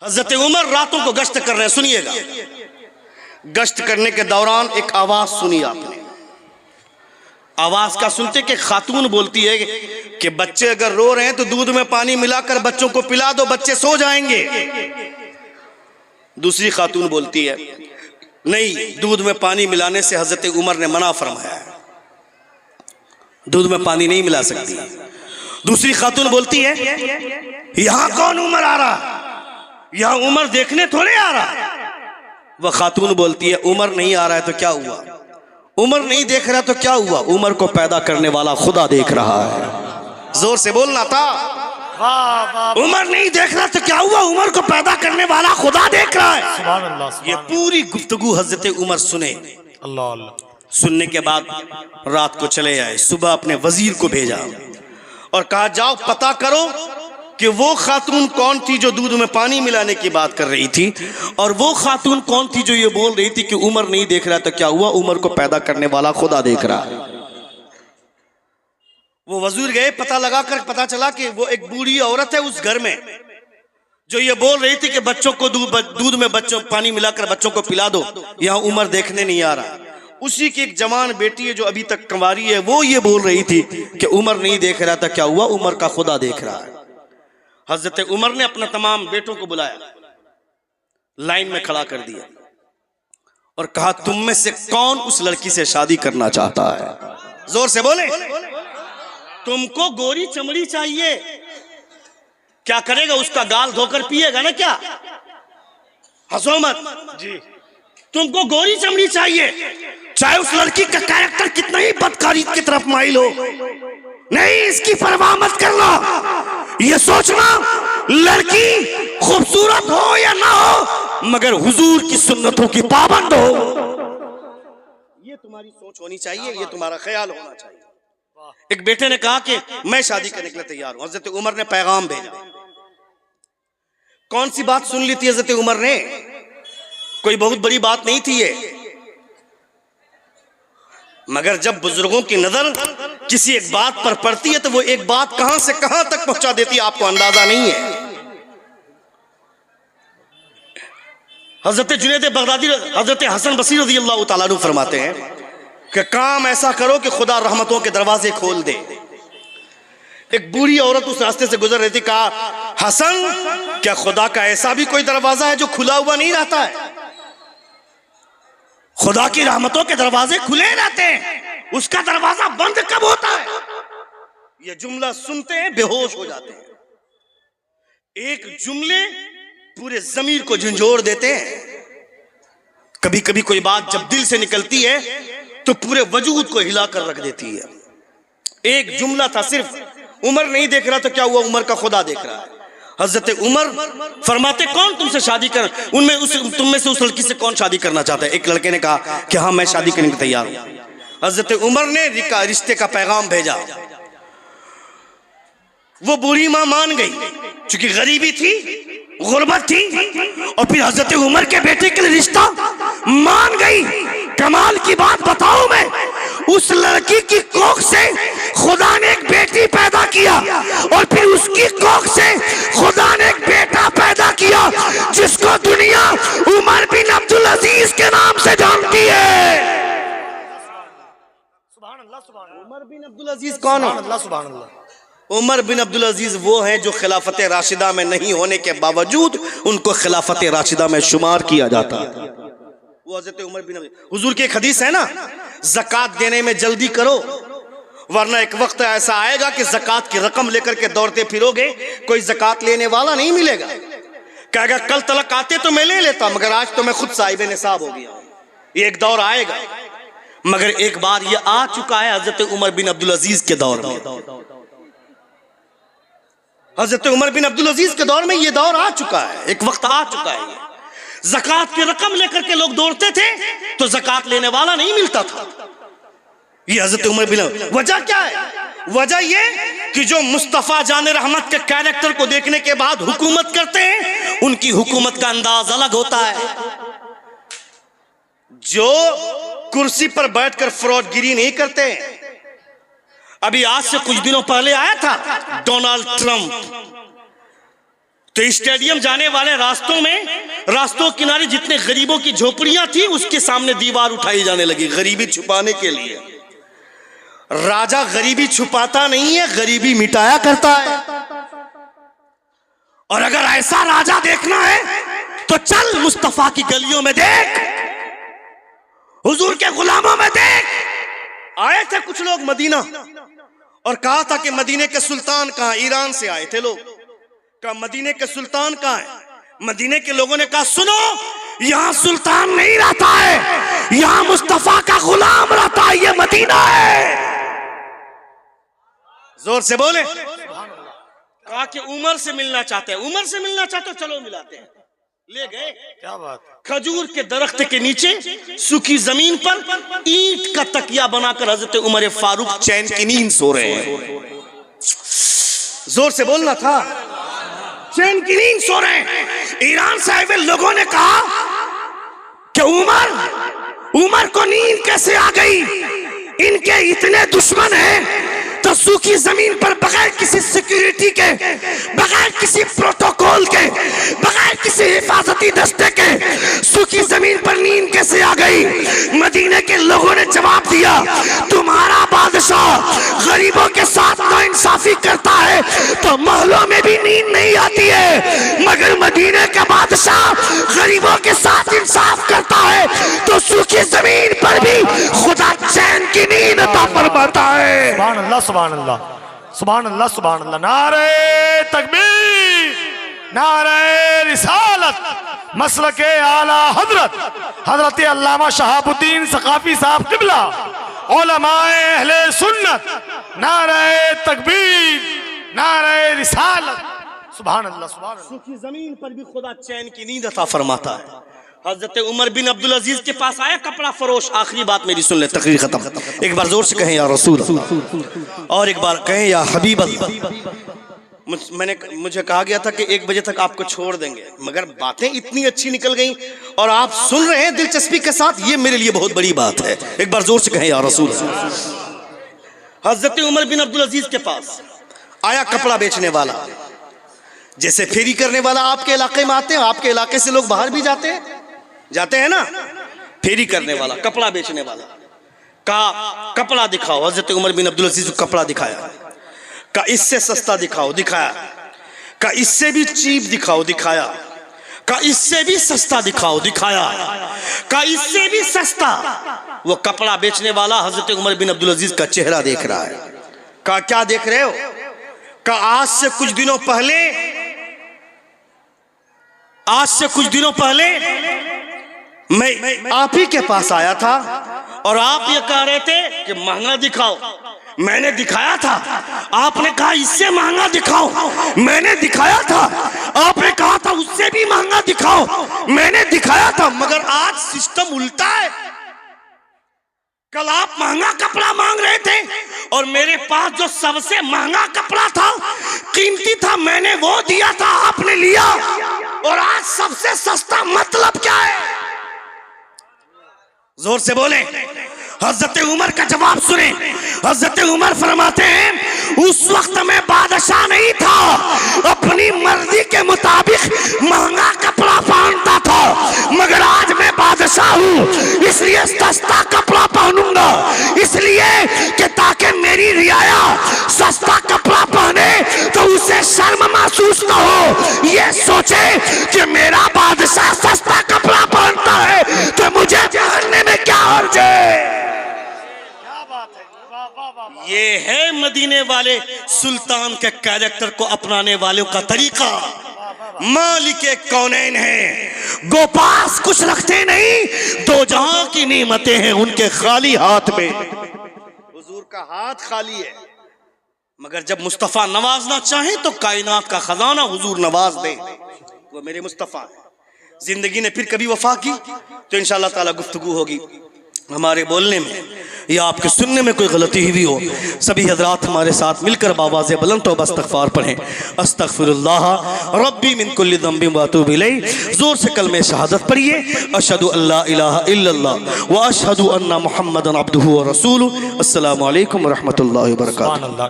हजरत उमर रातों को गश्त कर रहे हैं, सुनिएगा। गश्त करने के दौरान एक आवाज सुनी आपने। आवाज का सुनते कि खातून बोलती है कि बच्चे अगर रो रहे हैं तो दूध में पानी मिलाकर बच्चों को पिला दो, बच्चे सो जाएंगे। दूसरी खातून बोलती है नहीं, दूध में पानी मिलाने से हजरत उमर ने मना फरमाया है, दूध में पानी नहीं मिला सकती। दूसरी खातून बोलती है यहां कौन उमर आ रहा, यहां उमर देखने थोड़े आ रहा। वह खातून बोलती है उमर नहीं आ रहा है तो क्या हुआ, उमर नहीं देख रहा तो क्या हुआ, उमर को पैदा करने वाला खुदा देख रहा है। जोर से बोलना था। उमर नहीं देख रहा तो क्या हुआ, उमर को पैदा करने वाला खुदा देख रहा है। सुभान अल्लाह। ये पूरी गुफ्तगू हजरत उमर सुने। अल्लाह अल्लाह। सुनने के बाद रात को चले आए, सुबह अपने वजीर को भेजा और कहा जाओ पता करो कि वो खातून कौन थी जो दूध में पानी मिलाने की बात कर रही थी, और वो खातून कौन थी जो ये बोल रही थी कि उमर नहीं देख रहा तो क्या हुआ, उमर को पैदा करने वाला खुदा देख रहा है। वो वजीर गए, पता लगा कर पता चला कि वो एक बूढ़ी औरत है उस घर में जो ये बोल रही थी कि बच्चों को दूध में बच्चों पानी मिलाकर बच्चों को पिला दो, यहाँ उमर देखने नहीं आ रहा। उसी की एक जवान बेटी है जो अभी तक कंवारी है, वो ये बोल रही थी कि उमर नहीं देख रहा था क्या हुआ, उमर का खुदा देख रहा है। हजरत उमर ने अपना तमाम बेटों को बुलाया, लाइन में खड़ा कर दिया और कहा तुम में से कौन उस लड़की से शादी करना चाहता है। जोर से बोले। तुमको गोरी चमड़ी चाहिए, क्या करेगा, उसका गाल धोकर पिएगा ना क्या, हंसो मत जी। तुमको गोरी चमड़ी चाहिए, चाहे उस लड़की का कैरेक्टर कितना ही बदकारी की तरफ माइल हो, नहीं इसकी परवाह मत करना। ये सोचना लड़की खूबसूरत हो या ना हो मगर हुजूर की सुन्नतों की पाबंद हो, ये तुम्हारी सोच होनी चाहिए, ये तुम्हारा ख्याल होना चाहिए। एक बेटे ने कहा कि मैं शादी करने के लिए तैयार हूं। हजरत उमर ने पैगाम भेजा। कौन सी बात सुन ली थी हजरत उमर ने, कोई बहुत बड़ी बात नहीं थी ये, मगर जब बुजुर्गों की नजर किसी एक बात पर पड़ती है तो वो एक बात कहां से कहां तक पहुंचा देती है आपको अंदाजा नहीं है। हजरत जुनैद बगदादी हजरत हसन बसरी रज़ी अल्लाह तआला अन्हु फरमाते हैं कि काम ऐसा करो कि खुदा रहमतों के दरवाजे खोल दे। एक बूढ़ी औरत उस रास्ते से गुजर रही थी, कहा हसन क्या खुदा का ऐसा भी कोई दरवाजा है जो खुला हुआ नहीं रहता है, खुदा की रहमतों के दरवाजे खुले रहते हैं, उसका दरवाजा बंद कब होता है। ये जुमला सुनते हैं बेहोश हो जाते हैं। एक जुमले पूरे जमीर को झंझोर देते हैं। कभी कभी कोई बात जब दिल से निकलती है तो पूरे वजूद को हिलाकर रख देती है। एक जुमला था सिर्फ, उमर नहीं देख रहा तो क्या हुआ, उमर का खुदा देख रहा है। हजरत उमर फरमाते कौन तुमसे शादी कर, तुम में से उस लड़की से कौन शादी करना चाहता है। एक लड़के ने कहा कि हाँ मैं शादी करने को तैयार हूं। हजरत उमर ने रिश्ते का पैगाम भेजा। वो बूढ़ी मां मान गई, चूंकि गरीबी थी, गुर्बत थी, और फिर हजरत उमर के बेटे के लिए रिश्ता मान गई। कमाल की बात बताऊं मैं, उस लड़की की कोख से खुदा ने एक बेटी पैदा किया और फिर उसकी कोख से खुदा ने एक बेटा पैदा किया जिसको दुनिया उमर बिन अब्दुल अजीज के नाम से जानती है। उमर बिन अब्दुल अजीज कौन है? उमर बिन अब्दुल अजीज वो हैं जो खिलाफत राशिदा में नहीं होने के बावजूद उनको खिलाफत राशिदा में शुमार किया जाता है। वो हजरत उमर बिन हुजूर की एक हदीस है ना, ज़कात देने में जल्दी करो वरना एक वक्त ऐसा आएगा कि ज़कात की रकम लेकर के दौड़ते फिरोगे, कोई ज़कात लेने वाला नहीं मिलेगा। कहेगा कल तलक आते तो मैं ले लेता, मगर आज तो मैं खुद साहिब निसाब हो गया। ये एक दौर आएगा, मगर एक बार ये आ चुका है हजरत उमर बिन अब्दुल अजीज के दौर में। हजरत उमर बिन अब्दुल अजीज के दौर में ये दौर आ चुका है, एक वक्त आ चुका है। ज़कात की रकम लेकर के लोग दौड़ते थे तो ज़कात लेने वाला नहीं मिलता था। ये हजरत उमर बिन, वजह क्या है? वजह ये कि जो मुस्तफा जान रहमत के कैरेक्टर को देखने के बाद हुकूमत करते हैं, उनकी हुकूमत का अंदाज अलग होता है। जो कुर्सी पर बैठकर फ्रॉडगिरी नहीं करते। अभी आज से कुछ दिनों पहले आया था डोनाल्ड ट्रंप, तो स्टेडियम जाने वाले रास्तों में, रास्तों किनारे जितने गरीबों की झोपड़ियां थी, उसके सामने दीवार उठाई जाने लगी गरीबी छुपाने के लिए। राजा गरीबी छुपाता नहीं है, गरीबी मिटाया करता है। और अगर ऐसा राजा देखना है तो चल मुस्तफा की गलियों में देख, हुजूर के गुलामों में देख। आए थे कुछ लोग मदीना और कहा था कि मदीने के सुल्तान कहां? ईरान से आए थे लोग। कहा मदीने के सुल्तान कहां है? मदीने के लोगों ने कहा सुनो, यहां सुल्तान नहीं रहता है, यहां मुस्तफा का गुलाम रहता है, ये मदीना है। जोर से बोले। कहा कि उमर से मिलना चाहते हैं, उमर से मिलना चाहते हो, चलो मिलाते हैं। ले गए। क्या बात। खजूर के दरख्त के नीचे सूखी जमीन पर ईंट का तकिया बनाकर हजरत उमर फारूक चैन की नींद सो रहे हैं। जोर से बोलना था। चैन की नींद सो रहे हैं। ईरान से आए हुए लोगों ने कहा कि उमर को नींद कैसे आ गई? इनके इतने दुश्मन हैं तो सूखी जमीन पर बगैर किसी सिक्योरिटी के, बगैर किसी प्रोटोकॉल के, बगैर किसी हिफाजती दस्ते के सूखी जमीन पर नींद कैसे आ गई? मदीने के लोगों ने जवाब दिया, तुम्हारा बादशाह गरीबों के साथ नाइंसाफी करता है तो महलों में भी नींद नहीं आती है, मगर मदीने का बादशाह गरीबों के साथ इंसाफ करता है तो सूखी जमीन पर भी खुदा चैन की नींद अता फरमाता है। सुभान अल्लाह, सुभान अल्लाह, सुभान अल्लाह, सुभान अल्लाह। नारे तकबीर, नारे रिसालत, मसलके आला हजरत हजरत अल्लामा शहाबुद्दीन सकाफी साहब किबला, उलमाए अहले सुन्नत, नारे तकबीर, नारे रिसालत। सुभान अल्लाह, सुभान अल्लाह। सूखी जमीन पर भी खुदा चैन की नींद अता फरमाता है। हजरत उमर बिन अब्दुल अजीज के पास आया कपड़ा फरोश। आखिरी बात मेरी सुन ले, तकरीर खत्म। एक बार जोर से कहें या रसूल, और एक बार कहें या हबीब अल्लाह। मुझे कहा गया था कि 1 बजे तक आपको छोड़ देंगे, मगर बातें इतनी अच्छी निकल गई और आप सुन रहे हैं दिलचस्पी के साथ, ये मेरे लिए बहुत बड़ी बात है। एक बार जोर से कहें या रसूल। हजरत उमर बिन अब्दुल अजीज के पास आया कपड़ा बेचने वाला, जैसे फेरी करने वाला आपके इलाके में आते हैं, आपके इलाके से लोग बाहर भी जाते हैं ना, फेरी करने वाला, कपड़ा बेचने वाला। कहा कपड़ा दिखाओ। हजरत उमर बिन अब्दुल अजीज को कपड़ा दिखाया। कहा इससे सस्ता दिखाओ, दिखाया। कहा इससे भी चीप दिखाओ, दिखाया। कहा इससे भी सस्ता दिखाओ, दिखाया। कहा इससे भी सस्ता। वो कपड़ा बेचने वाला हजरत उमर बिन अब्दुल अजीज का चेहरा देख रहा है। कहा क्या देख रहे हो? कहा आज से कुछ दिनों पहले मैं आप ही के पास आया था और आप ये कह रहे थे कि महंगा दिखाओ। मैंने दिखाया था, आपने कहा इससे महंगा दिखाओ। मैंने दिखाया था, आपने कहा था उससे भी महंगा दिखाओ। मैंने दिखाया था, मगर आज सिस्टम उल्टा है। कल आप महंगा कपड़ा मांग रहे थे और मेरे पास जो सबसे महंगा कपड़ा था, कीमती था, मैंने वो दिया था, आपने लिया। और आज सबसे सस्ता मतलब क्या है? जोर से बोले। हजरत उमर का जवाब सुने। हजरत उमर फरमाते हैं उस वक्त मैं बादशाह नहीं था, अपनी मर्जी के मुताबिक महंगा कपड़ा पहनता था, मगर आज मैं बादशाह हूँ, इसलिए सस्ता कपड़ा पहनूंगा, इसलिए कि ताकि मेरी रियाया सस्ता कपड़ा पहने तो उसे शर्म महसूस न हो, ये सोचे कि मेरा बादशाह सस्ता कपड़ा पहनता है तो मुझे जानने में क्या हर्ज है। ये है मदीने वाले सुल्तान के कैरेक्टर को अपनाने वालों का तरीका। मालिके कौनैन है, गोपास कुछ रखते नहीं, दो जहां की नेमतें हैं उनके खाली हाथ में। हुजूर का हाथ खाली है, मगर जब मुस्तफा नवाजना चाहे तो कायनात का खजाना हुजूर नवाज दे। वो मेरे मुस्तफा है। जिंदगी ने फिर कभी वफा की तो इंशाअल्लाह ताला गुफ्तगू होगी। हमारे बोलने में या आपके सुनने में कोई गलती हुई हो, सभी हजरात हमारे साथ मिलकर बावाज़े बुलंद तौबा इस्तग़फ़ार पढ़ें। अस्तग़फ़िरुल्लाह रब्बी मिन कुल्लि ज़ंबिन व अतूबु इलैह। जोर से कलमे शहादत पढ़िए, अशहदु अल्ला इलाहा इल्लल्लाह व अशहदु अन्ना मुहम्मदन अब्दुहु व रसूलुहु। अस्सलामु अलैकुम व रहमतुल्लाहि व बरकातुहू।